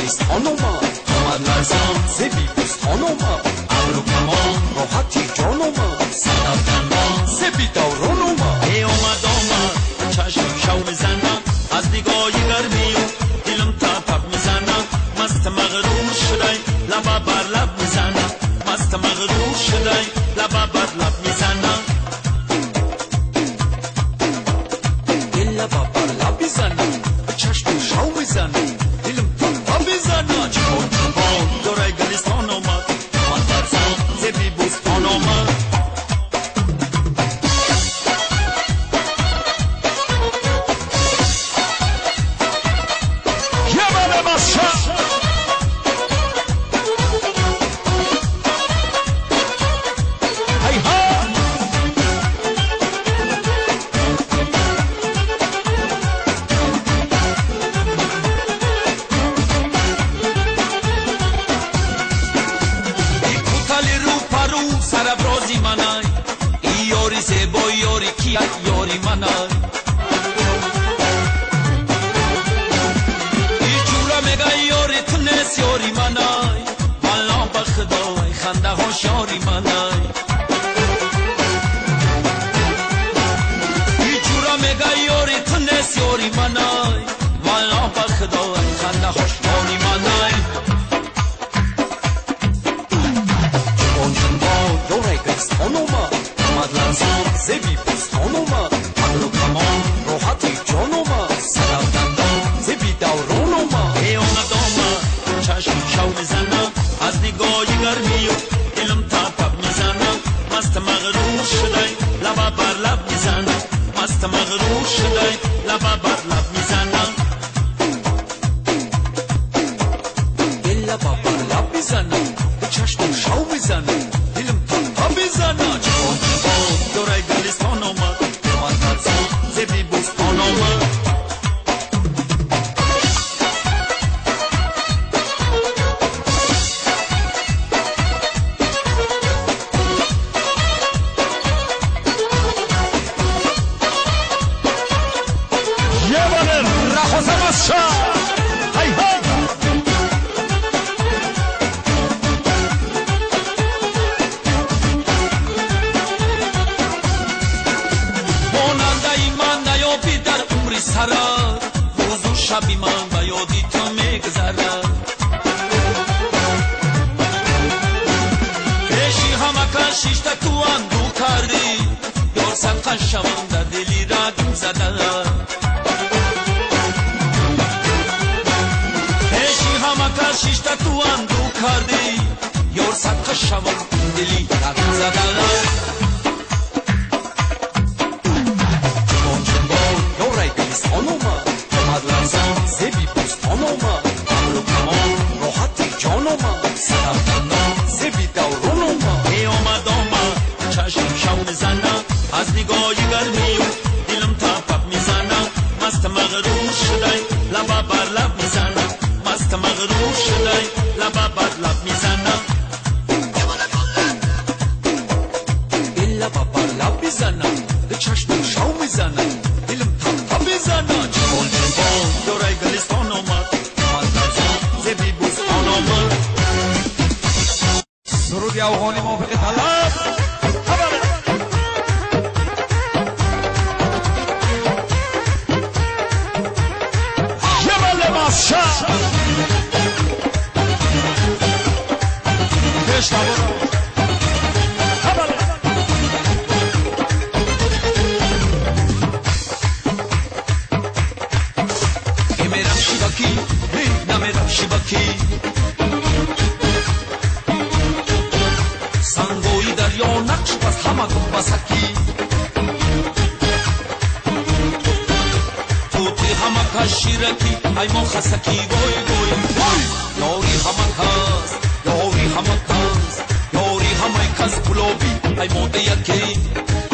گلستان اومد لرزان ز بیبستان اومد ابرو کمان راحتی جان اومد صدف دندان ز بیداران اومد اومد چشم شو میزنم از نگاه گرمی و دلم تپ میزنم مست مغرور شدی لبا بر لب میزنم مست مغرور شدی لبا بر لب میزنم دل لبا بر لب میزنم چشم شو میزنم دلم تپ میزنم چون دورای گلستان اومد لرزان ز بیبستان اومد یاری منای ای جورا میگه یاری تونست یاری منای والا بخدای خنده هاش یاری منای ای جورا میگه یاری تونست یاری منای والا بخدای خنده هاش یاری منای جوان جنبا دورای گلستان اومد لرزان ز بیبستان اومد ابرو کمان راحتی جان اومد صدف دندان ز بیداران اومد اومد چشم شو میزنم از نگاه گرمی و دلم تپ میزنم مست مغرور شدی لبا بر لب میزنم مست مغرور شدی لبا بر لب میزنم دل لبا بر لب میزنم چشم شو میزنم دلم تپ میزنم دورای گلستان اومد لرزان ز بیبستان اومد روز و شبی من و یادی تو میگذرد پیشی همه کشیش تو اندو کردی یار سنقن شوم در دلی را دم زده پیشی همه کشیش تو اندو کردی یار سنقن شوم دلی را دم زده لرزان ز بیبستان اومد ابرو کمان راحتی جان اومد صدف دندان ز بیداران اومد اومد چشم شو میزنم از نگاه گرمی و دلم تپ میزنم مست مغرور شدی لبا بر لب میزنم مست مغرور شدی لبا بر لب میزنم دل لبا بر لب میزنم چشم شو میزنم دلم تپ میزنم دورای گلستان اومد لرزان ز بیبستان اومد سرود افغانی موافق طلب جبل ماسا پیش سنگوی دریا نقش پس همه کن بسکی توتی همه کشیرکی ای ما خسکی وای وای وای یاری همه کس یاری همه کس یاری همه کس گلابی ای موده یکی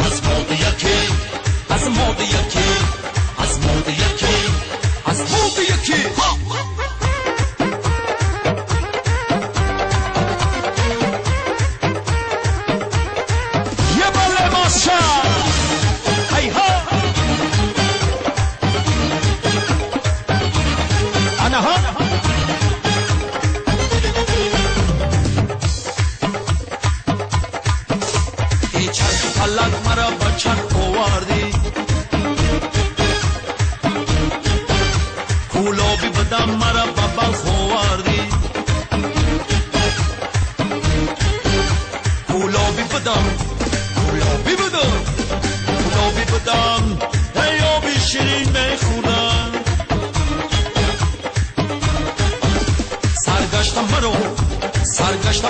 از موده یکی از موده یکی از موده یکی از موده یکی سرگشت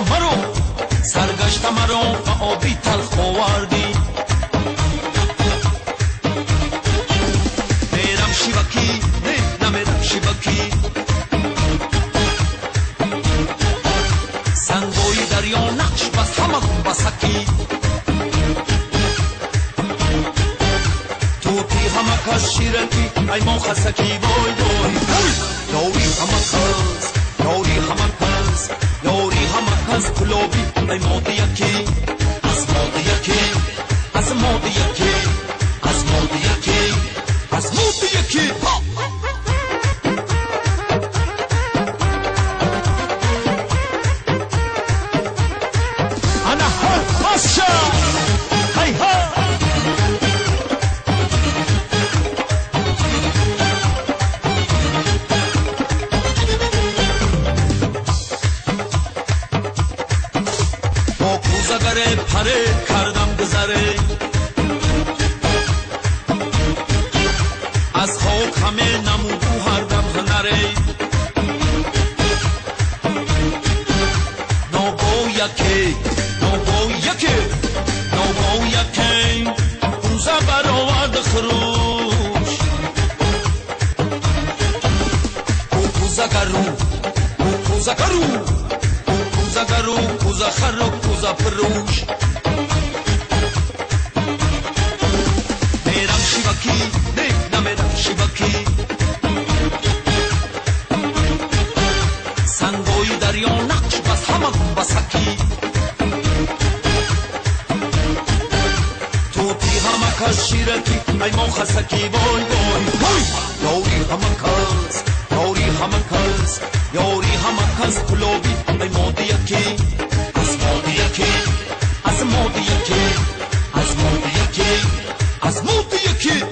مرو و آبی تلخ آوردی میرم شیوکی نه نمیرم شیوکی سنگوی دریا نقش بس همه بسکی توتی همه کس شیرکی ای ما خسکی وای وای یاری همه کس یاری همه کس یاری همه کس کلوبی ای مادی یکی از مادی یکی از مادی یکی از مادی یکی از مادی یکی انا هاشا هی ها کوزگره پره کردم گذره از خاک همه نمودو هردم هنره نوبو یکی نوبو یکی نوبو یکی کوزه برآورد خروش کوزگرو کوزگرو کوزگرو کوزه خرو کوزه پروش میرم شیوکی نه نمیرم شیوکی سنگوی دریا نقش بس همه بسکی توتی همه کس شیرکی ای ما خسکی وای وای وای یاری همه کس یاری همه کس یاری همه کس کلوبی ای مادی یکی از مادی یکی از مادی یکی از مادی یکی از مادی یکی